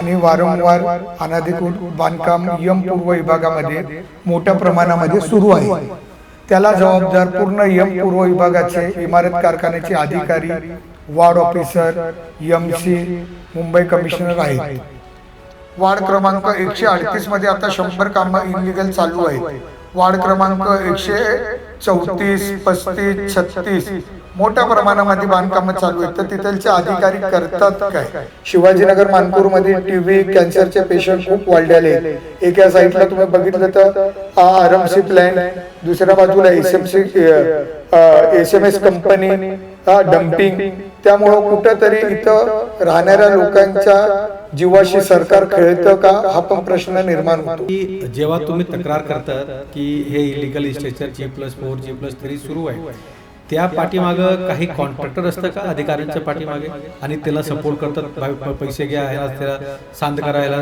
आणि वारंवार अनधिकृत बांधकाम यमपूर्व विभागामध्ये मोठ्या प्रमाणामध्ये सुरू आहे. त्याला जबाबदार पूर्ण यमपूर्व विभागाचे इमारत कारखान्याचे अधिकारी, ward officer, MC, Mumbai commissioner आहेत. वार्ड क्रमांक 138 मध्ये आता 100 कामं इनलिगल चालू आहेत. वार्ड क्रमांक 134, 35, 36 मोठ्या प्रमाणामध्ये बांधकामं चालू आहेत. तर तिथलचे अधिकारी करतात काय? शिवाजीनगर मानपूरमध्ये टीबी कॅन्सरचे पेशंट खूप वाढलेले आहेत. एका साईडला तुम्ही बघितलं तर आरएमसी प्लॅन, दुसऱ्या बाजूला एसएमएस कंपनी, डम्पिंग. त्यामुळं कुठंतरी इथं राहणाऱ्या लोकांच्या जीवाशी सरकार खेळतं का, हा पण प्रश्न निर्माण होतो. जेव्हा तुम्ही तक्रार करतात की हे इलिगल स्ट्रक्चर G+4, G+3 सुरू आहे, त्या पाठीमागं काही कॉन्ट्रॅक्टर असतं का अधिकाऱ्यांच्या पाठीमागे, आणि त्याला सपोर्ट करतात, पैसे घ्या, त्याला शांत करायला?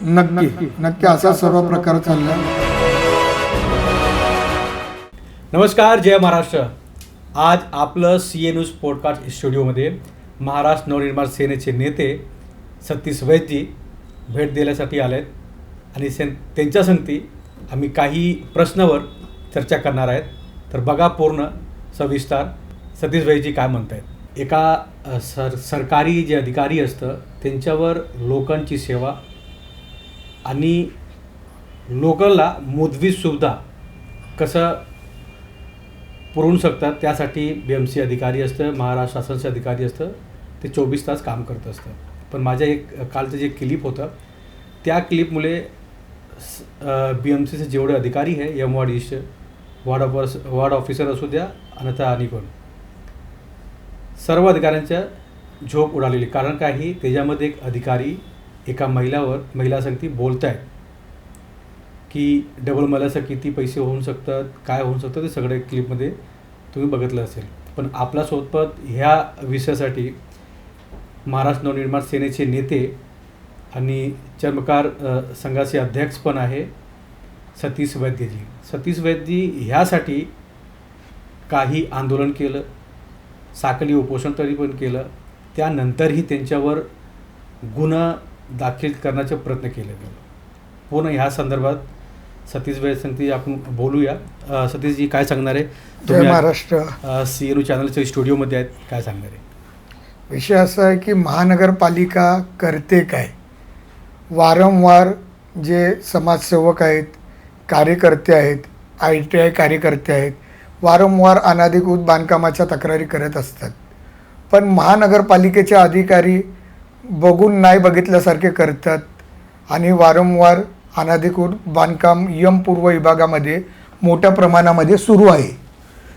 नक्की असा सर्व प्रकार चालला. नमस्कार, जय महाराष्ट्र. आज आपलं CA न्यूज पॉडकास्ट स्टुडिओमध्ये महाराष्ट्र नवनिर्माण सेनेचे नेते सतीश वैद्यजी भेट देण्यासाठी आले आहेत आणि त्यांच्या संगती आम्ही काही प्रश्नावर चर्चा करणार आहेत. तर बघा पूर्ण सविस्तर सतीश वैद्यजी काय म्हणत आहेत. एका सरकारी जे अधिकारी असतं त्यांच्यावर लोकांची सेवा आणि लोकांना मूलभूत सुविधा कसं पुरवू शकतात त्यासाठी BMC अधिकारी असतं, महाराष्ट्र शासनाचे अधिकारी असतं, ते 24 तास काम करत असतं. पण माझ्या कालचं जे क्लिप होतं त्या क्लिपमुळे BMCचे जेवढे अधिकारी आहे, वार्ड ईस्ट, वार्ड ऑफिसर असू द्या, अन्यथा आणि कोण, सर्व अधिकाऱ्यांच्या झोप उडालेली. कारण काही त्याच्यामध्ये एक अधिकारी एका महिला संगती बोलत आहेत की डबल मलाचं किती पैसे होऊ शकतात, काय होऊ शकतं, ते सगळे क्लिपमध्ये तुम्ही बघितलं असेल. पण आपल्यासोबत ह्या विषयासाठी महाराष्ट्र नवनिर्माण सेनेचे नेते आणि चर्मकार संघाचे अध्यक्ष पण आहे सतीश वैद्यजी. सतीश वैद्यजी ह्यासाठी काही आंदोलन केलं, साखळी उपोषण तरी पण केलं, त्यानंतरही त्यांच्यावर गुन्हा दाखल करण्याचा प्रयत्न केला गेला. पूर्ण ह्या संदर्भात सतीश वैद्य संगती आपण बोलूया. सतीशजी काय सांगणार आहे? तुम्ही महाराष्ट्र CA न्यूज चॅनलच्या स्टुडिओमध्ये आहेत, काय सांगणार आहे? विषय असा आहे की महानगरपालिका करते काय? वारंवार जे समाजसेवक आहेत, कार्यकर्ते आहेत, ITI कार्यकर्ते आहेत, वारंवार अनधिकृत बांधकामाच्या तक्रारी करत असतात. पण महानगरपालिकेचे अधिकारी बघून नाही बघितल्यासारखे करतात आणि वारंवार अनधिकृत बांधकाम यमपूर्व विभागामध्ये मोठ्या प्रमाणामध्ये सुरू आहे.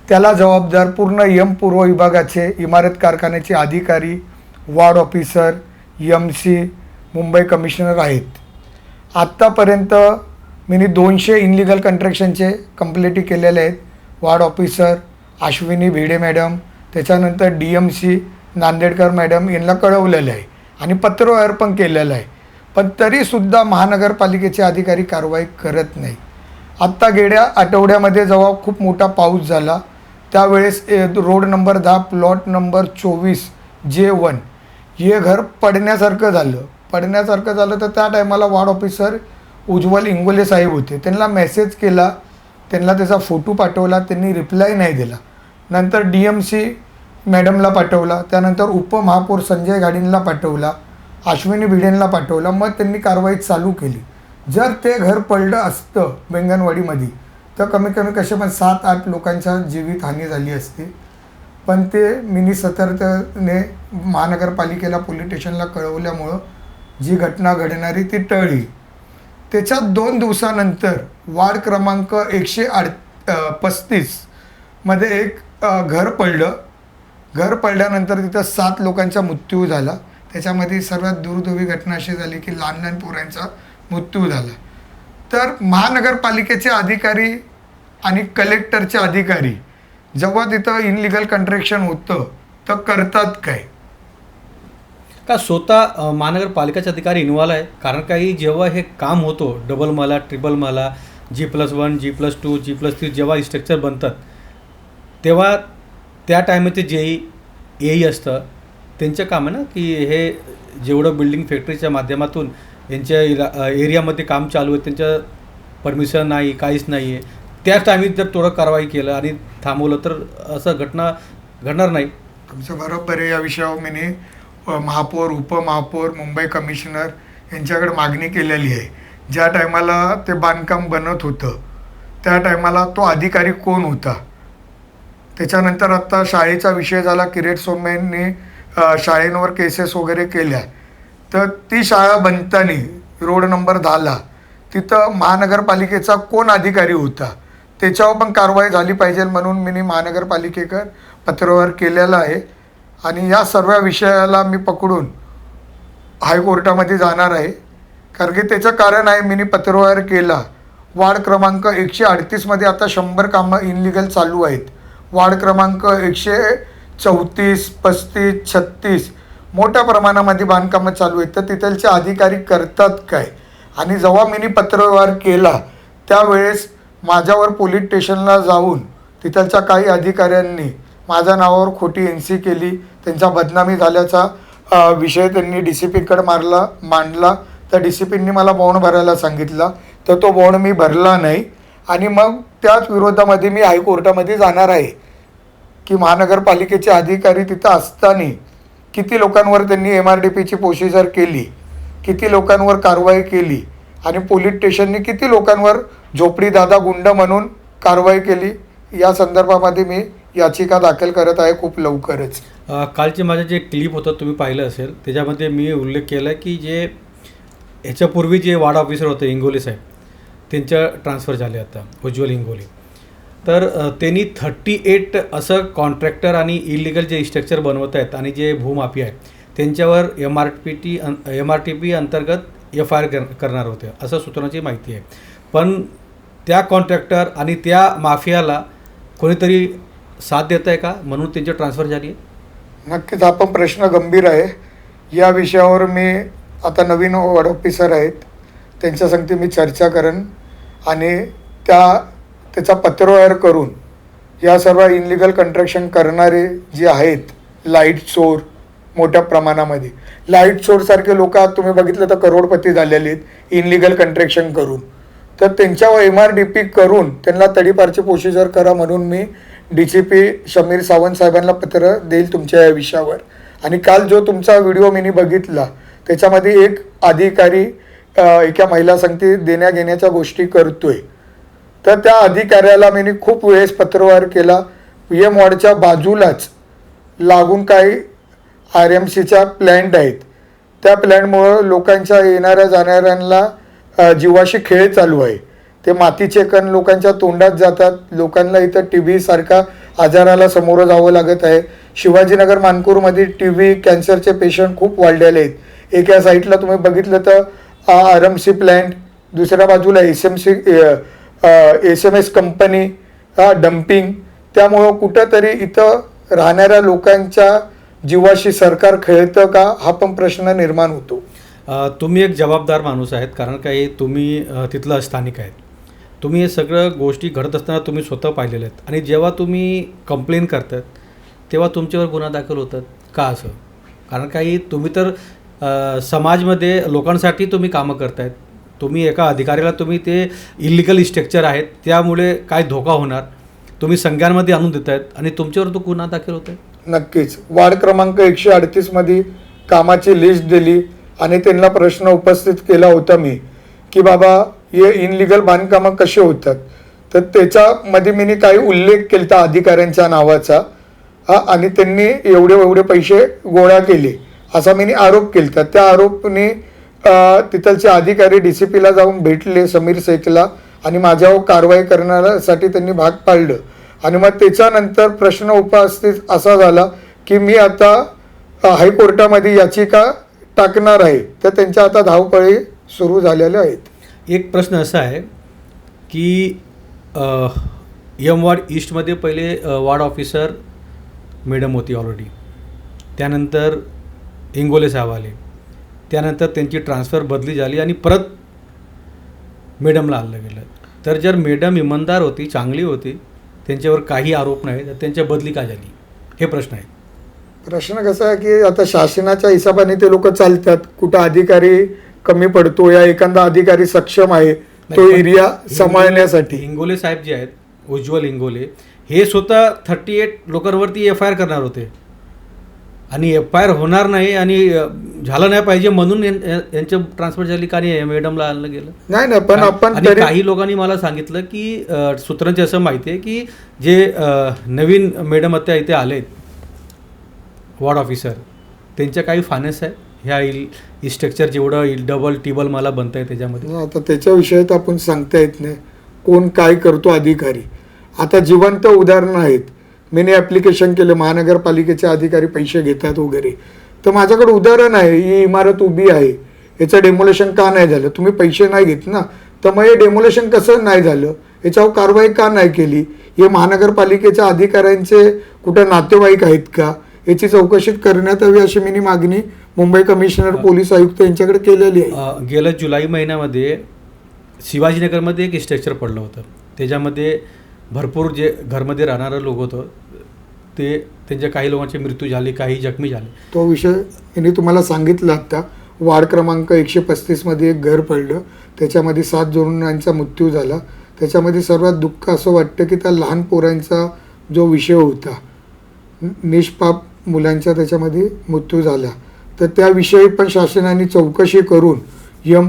त्याला जबाबदार पूर्ण यमपूर्व विभागाचे इमारत कारखान्याचे अधिकारी, ward officer, MC, Mumbai commissioner आहेत. आत्तापर्यंत मी 200 इनलिगल कंस्ट्रक्शनचे कंप्लेंटी केलेले आहेत. Ward officer Ashwini Bhide madam, त्याच्यानंतर DMC नांदेडकर मॅडम यांना कळवलेलं आहे आणि पत्रव्यवहार पण केलेलं आहे. पण तरीसुद्धा महानगरपालिकेचे अधिकारी कारवाई करत नाही. आत्ता गेल्या आठवड्यामध्ये जेव्हा खूप मोठा पाऊस झाला त्यावेळेस road number 10 plot number 24J1 हे घर पडण्यासारखं झालं. तर त्या टायमाला वार्ड ऑफिसर उज्ज्वल इंगोले साहेब होते. त्यांना मेसेज केला, त्यांना त्याचा फोटो पाठवला, त्यांनी रिप्लाय नाही दिला. नंतर DMC मॅडमला पाठवला, त्यानंतर उपमहापौर संजय गाडींना पाठवला, अश्विनी भिडेंना पाठवला. मग त्यांनी कारवाई चालू केली. जर ते घर पडलं असतं बेंगणवाडीमध्ये तर कमी कसे पण 7-8 लोकांच्या जीवितहानी झाली असती. पण ते मिनी सतर्कतेने महानगरपालिकेला पोलीस स्टेशनला कळवल्यामुळं जी घटना घडणारी ती टळली. त्याच्या 2 दिवसानंतर वार्ड क्रमांक 135 मध्ये एक घर पडल्यानंतर तिथं 7 लोकांचा मृत्यू झाला. त्याच्यामध्ये सर्वात दुर्दैवी घटना अशी झाली की लहान पोरांचा मृत्यू झाला. तर महानगरपालिकेचे अधिकारी आणि कलेक्टरचे अधिकारी जेव्हा तिथं इनलिगल कंस्ट्रक्शन होतं तर करतात काय? का स्वतः महानगरपालिकाचे अधिकारी इन्व्हॉल्व आहे? कारण काही जेव्हा हे काम होतो, डबल मला, ट्रिपल मला, G+1, G+2, G+3 जेव्हा स्ट्रक्चर बनतात तेव्हा त्या टायमाचे AE असतं, त्यांचं काम आहे ना की हे जेवढं बिल्डिंग फॅक्टरीच्या माध्यमातून यांच्या एरियामध्ये काम चालू आहे, त्यांचं परमिशन नाही, काहीच नाही आहे, त्याच टायमिंग जर थोडं कारवाई केलं आणि थांबवलं तर असं घटना घडणार नाही. तुमचं बरोबर आहे. या विषयावर मी महापौर, उपमहापौर, मुंबई कमिशनर यांच्याकडे मागणी केलेली आहे. ज्या टायमाला ते बांधकाम बनत होतं त्या टायमाला तो अधिकारी कोण होता. त्याच्यानंतर आत्ता शाळेचा विषय झाला, किरीट सोमय्यांनी शाळेंवर केसेस वगैरे केल्या, तर ती शाळा बनताना रोड नंबर 10ला तिथं महानगरपालिकेचा कोण अधिकारी होता त्याच्यावर पण कारवाई झाली पाहिजे म्हणून मी महानगरपालिकेकर पत्रव्यवहार केलेला आहे. आणि या सर्व विषयाला मी पकडून हायकोर्टामध्ये जाणार आहे. कारण की त्याचं कारण आहे, मी पत्रव्यवहार केला. वार्ड क्रमांक 138मध्ये आता 100 कामं इनलिगल चालू आहेत. वार्ड क्रमांक 134, 35, 36 मोठ्या प्रमाणामध्ये बांधकामं चालू आहेत. तर तिथलचे अधिकारी करतात काय. आणि जेव्हा मी पत्रव्यवहार केला त्यावेळेस माझ्यावर पोलीस स्टेशनला जाऊन तिथलच्या काही अधिकाऱ्यांनी माझ्या नावावर खोटी NC केली. त्यांचा बदनामी झाल्याचा विषय त्यांनी DCPकडे मांडला. तर DCPंनी मला बॉन्ड भरायला सांगितला, तर तो बॉन्ड मी भरला नाही. आणि मग त्याच विरोधामध्ये मी हायकोर्टामध्ये जाणार आहे की महानगरपालिकेचे अधिकारी तिथं असताना किती लोकांवर त्यांनी MRDPची प्रोसिजर केली, किती लोकांवर कारवाई केली आणि पोलीस स्टेशनने किती लोकांवर झोपडी दादा गुंड म्हणून कारवाई केली. या संदर्भामध्ये मी याचिका दाखल करत आहे खूप लवकरच. कालचे माझं जे क्लिप होतं तुम्ही पाहिलं असेल, त्याच्यामध्ये मी उल्लेख केला की जे ह्याच्यापूर्वी जे वार्ड ऑफिसर होते इंगोले साहेब, त्यांच्या ट्रान्सफर झाले आता उज्ज्वल इंगोले. तर त्यांनी 38 असं कॉन्ट्रॅक्टर आणि इलिगल जे स्ट्रक्चर बनवत आहेत आणि जे भूमाफिया आहेत त्यांच्यावर MRTP अंतर्गत FIR करणार होते असं सूत्रांची माहिती आहे. पण त्या कॉन्ट्रॅक्टर आणि त्या माफियाला कोणीतरी साथ देत आहे का म्हणून त्यांची ट्रान्सफर झाली आहे. नक्कीच हा पण प्रश्न गंभीर आहे. या विषयावर मी आता नवीन वार्ड ऑफिसर आहेत त्यांच्या संगती मी चर्चा करेन आणि त्याचा पत्रव्यवहार करून या सर्व इनलिगल कंस्ट्रक्शन करणारे जे आहेत, लाईट चोर मोठ्या प्रमाणामध्ये, लाईट चोरसारखे लोक आज तुम्ही बघितलं तर करोडपती झालेले आहेत इनलिगल कंस्ट्रक्शन करून, तर त्यांच्यावर MRDP करून त्यांना तडीपारची प्रोसिजर करा म्हणून मी DCP शमीर सावंत साहेबांना पत्र देईल तुमच्या या विषयावर. आणि काल जो तुमचा व्हिडिओ मी बघितला त्याच्यामध्ये एक अधिकारी एका महिला संगती देण्या घेण्याच्या गोष्टी करतोय, तर त्या अधिकाऱ्याला मी खूप वेळेस पत्रव्यवहार केला. PM वॉर्डच्या बाजूलाच लागून काही RMCच्या प्लॅन्ट आहेत, त्या प्लॅन्टमुळं लोकांच्या येणाऱ्या जाणाऱ्यांना जीवाशी खेळ चालू आहे. ते मातीचे कण लोकांच्या तोंडात जातात, लोकांना इथं TB सारखा आजाराला सामोरं जावं लागत आहे. शिवाजीनगर मानपूरमध्ये TB कॅन्सरचे पेशंट खूप वाढलेले आहेत. एका साईडला तुम्ही बघितलं तर RMC प्लॅन्ट, दुसऱ्या बाजूला SMS कंपनी डम्पिंग. त्यामुळं कुठंतरी इथं राहणाऱ्या लोकांच्या जीवाशी सरकार खेळतं का हा पण प्रश्न निर्माण होतो. तुम्ही एक जबाबदार माणूस आहेत, कारण काही तुम्ही तिथलं स्थानिक आहेत. तुम्ही हे सगळं गोष्टी घडत असताना तुम्ही स्वतः पाहिलेलं आहेत आणि जेव्हा तुम्ही कंप्लेन करतात तेव्हा तुमच्यावर गुन्हा दाखल होतात का असं? कारण काही तुम्ही तर समाजमध्ये लोकांसाठी तुम्ही कामं करतायत. तुम्ही एका अधिकाऱ्याला तुम्ही ते इलिगल स्ट्रक्चर आहेत त्यामुळे काय धोका होणार तुम्ही संज्ञांमध्ये आणून देत आहेत आणि तुमच्यावर तो गुन्हा दाखल होत आहे. नक्कीच वार्ड क्रमांक 138मध्ये कामाची लिस्ट दिली आणि त्यांना प्रश्न उपस्थित केला होता मी की बाबा हे इनलिगल बांधकामं कसे होतात, तर त्याच्यामध्ये मी काही उल्लेख केला अधिकाऱ्यांच्या नावाचा आणि त्यांनी एवढे पैसे गोळा केले असा मी आरोप केला. त्या आरोपने तिथलचे अधिकारी DCPला जाऊन भेटले समीर शेखला आणि माझ्यावर कारवाई करण्यासाठी त्यांनी भाग पाडलं. आणि मग त्याच्यानंतर प्रश्न उपस्थित असा झाला की मी आता हायकोर्टामध्ये याचिका टाकणार आहे, तर त्यांच्या आता धावपळी सुरू झालेल्या आहेत. एक प्रश्न असा आहे की M वॉर्ड ईस्टमध्ये पहिले वार्ड ऑफिसर मॅडम होती ऑलरेडी, त्यानंतर इंगोले साहेब आले, त्यानंतर त्यांची ट्रान्सफर बदली झाली आणि परत मॅडमला आणलं गेलं. तर जर मॅडम इमानदार होती, चांगली होती, त्यांच्यावर काही आरोप नाही, तर त्यांच्या बदली का झाली हे प्रश्न आहे. प्रश्न कसा आहे की आता शासनाच्या हिशोबाने ते लोक चालतात. कुठं अधिकारी कमी पडतो या एखादा अधिकारी सक्षम आहे तो नाही, पण एरिया सांभाळण्यासाठी. इंगोले साहेब जे आहेत, उज्ज्वल इंगोले, हे स्वतः 38 लोकांवरती FIR करणार होते आणि FIR होणार नाही आणि झालं नाही पाहिजे म्हणून यांचं ट्रान्सफर झाली का नाही मॅडमला आणलं गेलं. नाही ना, पण आपण आणि तरी काही लोकांनी मला सांगितलं की सूत्रांचे असं माहिती आहे की जे नवीन मॅडम आता इथे आलेत वॉर्ड ऑफिसर, त्यांच्या काही फायनान्स आहे ह्या स्ट्रक्चर जेवढं डबल टिबल मला बनतं आहे त्याच्यामध्ये. आता त्याच्या विषयात आपण सांगता येत नाही कोण काय करतो अधिकारी. आता जिवंत उदाहरणं आहेत. मी ॲप्लिकेशन केलं, महानगरपालिकेचे अधिकारी पैसे घेतात वगैरे, तर माझ्याकडे उदाहरण आहे. ही इमारत उभी आहे, याचं डेमोलेशन का नाही झालं? तुम्ही पैसे नाही घेत ना, तर मग हे डेमोलेशन कसं नाही झालं, याच्यावर कारवाई का नाही केली? हे महानगरपालिकेच्या अधिकाऱ्यांचे कुठं नातेवाईक आहेत का, याची चौकशी करण्यात यावी अशी मी मागणी मुंबई कमिशनर पोलीस आयुक्त यांच्याकडे केलेली आहे. गेल्या जुलै महिन्यामध्ये शिवाजीनगरमध्ये एक स्ट्रक्चर पडलं होतं. त्याच्यामध्ये भरपूर जे घरमध्ये राहणारे लोक होतं ते त्यांच्या काही लोकांचे मृत्यू झाले, काही जखमी झाले. तो विषय मी तुम्हाला सांगितला आत्ता. वार्ड क्रमांक 135मध्ये एक घर पडलं, त्याच्यामध्ये 7 जणांचा मृत्यू झाला. त्याच्यामध्ये सर्वात दुःख असं वाटतं की त्या लहान पोरांचा जो विषय होता, निष्पाप मुलांचा त्याच्यामध्ये मृत्यू झाला, तर त्याविषयी पण शासनाने चौकशी करून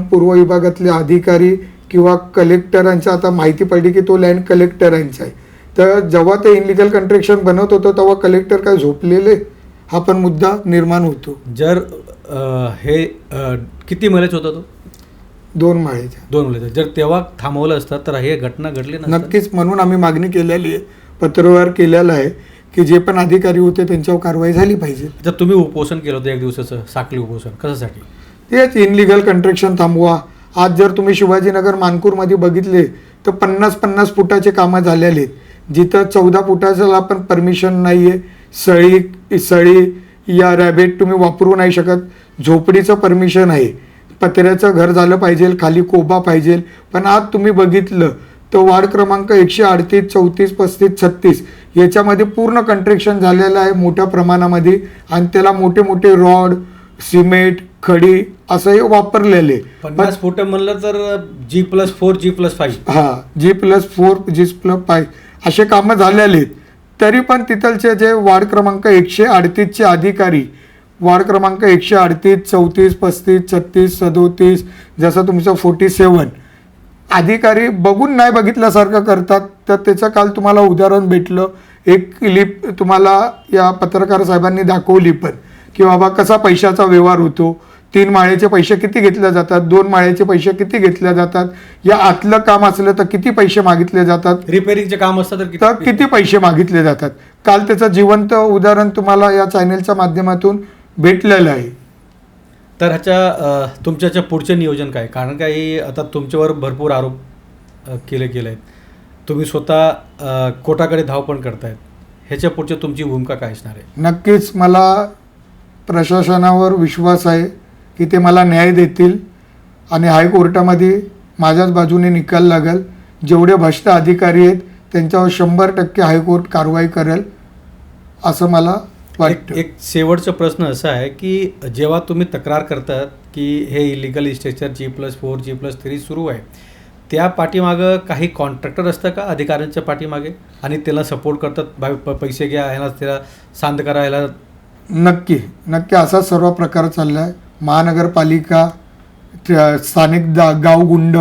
पूर्व विभागातले अधिकारी किंवा कलेक्टरांच्या, आता माहिती पडली की तो लँड कलेक्टरांचा आहे, तर जेव्हा ते इनलिगल कंट्रॅक्शन बनवत होतं तेव्हा कलेक्टर काय झोपलेले, हा पण मुद्दा निर्माण होतो. जर हे किती महिन्याचा होता तो? 2 माळ्याच्या. 2 महिन्याचा. जर तेव्हा थांबवलं असतं तर हे घटना घडली नसती. नक्कीच, म्हणून आम्ही मागणी केलेली आहे, पत्रव्यवहार केलेला आहे की जे पण अधिकारी होते त्यांच्यावर कारवाई झाली पाहिजे. जर तुम्ही उपोषण केलं होतं 1 दिवसाचं साखळी उपोषण, कशासाठी? तेच इनलिगल कंट्रॅक्शन थांबवा. आज जर तुम्ही शिवाजीनगर मानपूरमध्ये बघितले तर 50-50 फुटाचे कामं झालेले आहेत, जिथं 14 फुटाचं पण परमिशन नाही आहे. सळी या रॅबेट तुम्ही वापरू नाही शकत. झोपडीचं परमिशन आहे. पत्र्याचं घर झालं पाहिजे, खाली कोबा पाहिजे. पण आज तुम्ही बघितलं तर वार्ड क्रमांक 138, 34, 35, 36 याच्यामध्ये पूर्ण कंट्रॅक्शन झालेलं आहे मोठ्या प्रमाणामध्ये, आणि त्याला मोठे मोठे रॉड, सिमेंट, खडी असंही वापरलेले. 50 फूट म्हणलं तर G+4, G+5. हां, G+4, G+5 असे कामं झालेले आहेत. तरी पण तिथलचे जे वार्ड क्रमांक 138चे अधिकारी, वार्ड क्रमांक 138, 34, 35, 36, 37, जसं तुमचं 47 अधिकारी बघून नाही बघितल्यासारखं करतात. तर त्याचं काल तुम्हाला उदाहरण भेटलं. एक क्लिप तुम्हाला या पत्रकार साहेबांनी दाखवली पण, की बाबा कसा पैशाचा व्यवहार होतो. 3 माळ्याचे पैसे किती घेतले जातात, 2 माळ्याचे पैसे किती घेतले जातात, या आतलं काम असलं तर किती पैसे मागितले जातात, रिपेअरिंगचे काम असतं तर किती पैसे मागितले जातात. काल त्याचं जिवंत उदाहरण तुम्हाला या चॅनेलच्या माध्यमातून भेटलेलं आहे. तर ह्याच्या तुमच्या पुढचे नियोजन काय? कारण काही आता तुमच्यावर भरपूर आरोप केले आहेत. तुम्ही स्वतः कोर्टाकडे धाव पण करतायत. ह्याच्या पुढची तुमची भूमिका काय असणार आहे? नक्कीच मला प्रशासनावर विश्वास आहे की ते मला न्याय देतील आणि हायकोर्टामध्ये माझ्याच बाजूने निकाल लागेल. जेवढे भ्रष्ट अधिकारी आहेत त्यांच्यावर 100% हायकोर्ट कारवाई करेल असं मला वाटतं. एक शेवटचा प्रश्न असा आहे की जेव्हा तुम्ही तक्रार करतात की हे इलिगल स्ट्रक्चर G+4, G+3 सुरू आहे, त्या पाठीमागं काही कॉन्ट्रॅक्टर असतं का अधिकाऱ्यांच्या पाठीमागे, आणि त्याला सपोर्ट करतात, पैसे घ्या, ह्याला त्याला शांत करा, ह्याला? नक्की असा सर्व प्रकार चालला आहे. महानगरपालिका, स्थानिक गावगुंड,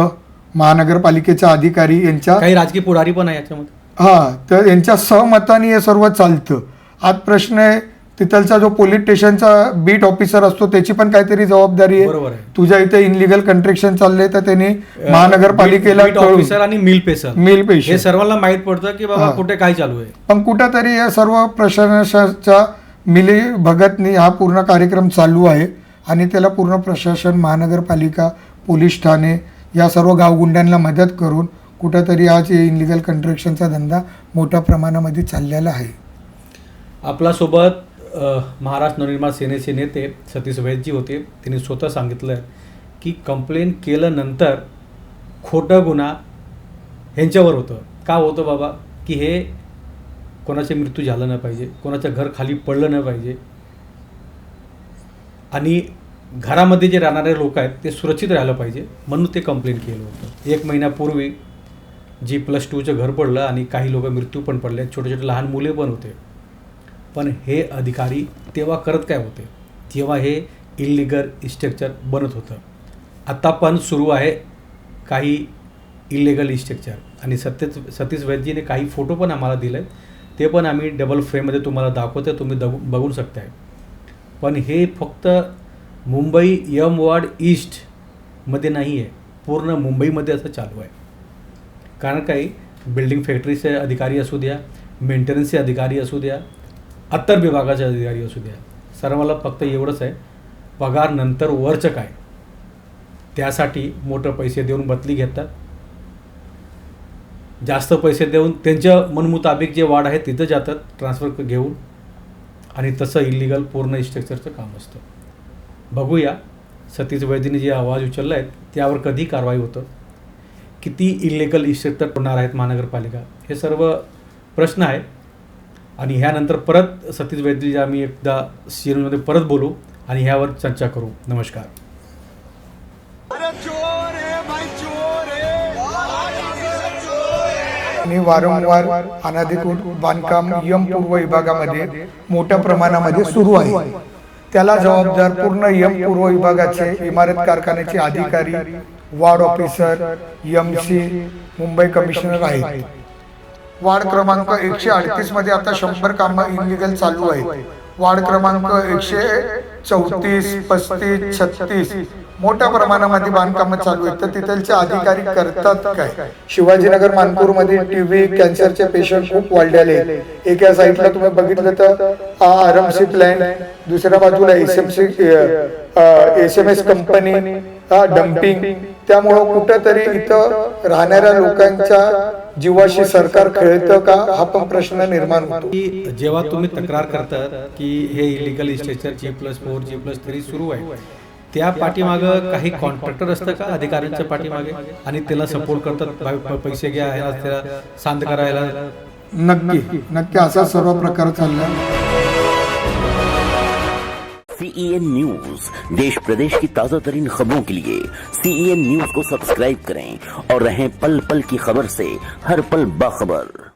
महानगरपालिकेच्या अधिकारी यांच्या काही राजकीय पुढारी पण आहे याच्यामध्ये. हां, तर यांच्या सहमताने हे सर्व चालतं. आज प्रश्न आहे तिथलचा जो पोलीस स्टेशनचा बीट ऑफिसर असतो त्याची पण काहीतरी जबाबदारी आहे. बरोबर आहे. तुझ्या इथे इनलिगल कंट्रॅक्शन चाललंय तर त्यांनी महानगरपालिकेला ऑफिसर आणि मिल पेशर हे सर्वांना माहीत पडतं की बाबा कुठे काय चालू आहे. पण कुठंतरी या सर्व प्रशासनाच्या मिली भगतनी हा पूर्ण कार्यक्रम चालू आहे आणि त्याला पूर्ण प्रशासन, महानगरपालिका, पोलीस ठाणे या सर्व गावगुंड्यांना मदत करून कुठंतरी आज इनलिगल कंट्रॅक्शनचा धंदा मोठ्या प्रमाणामध्ये चाललेला आहे. आपल्यासोबत महाराष्ट्र नवनिर्माण सेनेचे नेते सतीश वैद्यजी होते. त्यांनी स्वतः सांगितलं की कंप्लेंट केल्यानंतर खोटं गुन्हा ह्यांच्यावर होतं. का होतं बाबा? की हे कोणाचे मृत्यू झालं नाही पाहिजे, कोणाचं घर खाली पडलं नाही पाहिजे, आणि घरामध्ये जे राहणारे लोक आहेत ते सुरक्षित राहायला पाहिजे म्हणून ते कंप्लेंट केलं होतं. 1 महिन्यापूर्वी जी +2चं घर पडलं आणि काही लोक मृत्यू पण पडले, छोटे छोटे लहान मुले पण होते. पण हे अधिकारी तेव्हा करत काय होते? तेव्हा हे इल्लिगल स्ट्रक्चर बनत होतं. आता पण सुरू आहे काही इल्लिगल स्ट्रक्चर आणि सतीश वैद्यजीने काही फोटो पण आम्हाला दिले, ते पण आम्ही डबल फ्रेममध्ये तुम्हाला दाखवतो, तुम्ही बघू शकताय. पण हे फक्त मुंबई यम वॉर्ड ईस्टमध्ये नाही आहे, पूर्ण मुंबईमध्ये असं चालू आहे. कारण काही बिल्डिंग फॅक्टरीचे अधिकारी असू द्या, मेंटेनन्सचे अधिकारी असू द्या, अत्तर विभागाचे अधिकारी असू द्या, सर्वांना फक्त एवढंच आहे, पगार नंतर वरचं काय, त्यासाठी मोठं पैसे देऊन बदली घेतात. जास्त पैसे देऊन त्यांच्या मनमुताबिक जे वार्ड आहे तिथं जातात ट्रान्सफर घेऊन आणि तसं इल्लिगल पूर्ण स्ट्रक्चरचं काम असतं. बघूया सतीश वैद्यने जे आवाज उचलला आहे त्यावर कधी कारवाई होतं, किती इल्लिगल स्ट्रक्चर होणार आहेत महानगरपालिका, हे सर्व प्रश्न आहे. आणि ह्यानंतर परत सतीश वैद्यजी आम्ही एकदा सीएनमध्ये परत बोलू आणि ह्यावर चर्चा करू. नमस्कार. आणि वारंवार अनधिकृत बांधकाम यम पूर्व विभागामध्ये मोठ्या प्रमाणामध्ये सुरू आहे. त्याला जबाबदार पूर्ण यम पूर्व विभागाचे इमारत कारखान्याचे अधिकारी, ward officer, MC, Mumbai commissioner आहेत. वार्ड क्रमांक 138 मध्ये आता 100 कामं इलिगल चालू आहेत. वार्ड क्रमांक 134, 35, 36 मोठ्या प्रमाणामध्ये बांधकामं चालू आहेत. तर तिथलचे अधिकारी करतात काय? शिवाजीनगर मानपूरमध्ये TB कॅन्सरचे पेशंट खूप वाढलेले आहेत. एका साईडला तुम्ही बघितलं तर RMC प्लॅन, दुसऱ्या बाजूला SMS कंपनी, डम्पिंग. त्यामुळं कुठंतरी इथं राहणाऱ्या लोकांच्या जीवाशी सरकार खेळतं का, हा पण प्रश्न निर्माण होतो. की जेव्हा तुम्ही तक्रार करतात की हे इलिगल स्ट्रक्चर G+4, G+3 सुरू आहे, त्या पाठीमागं काही कॉन्ट्रॅक्टर असतं का अधिकाऱ्यांच्या पाठीमागे आणि त्याला सपोर्ट करतात, पैसे घ्या, ह्याला त्याला शांत करायला? नक्की असा सर्व प्रकार चालला. CEN न्यूज, देश प्रदेश की ताजा तरीन खबरों के लिए CEN न्यूज को सब्सक्राइब करें और रहें पल पल की खबर से हर पल बाखबर.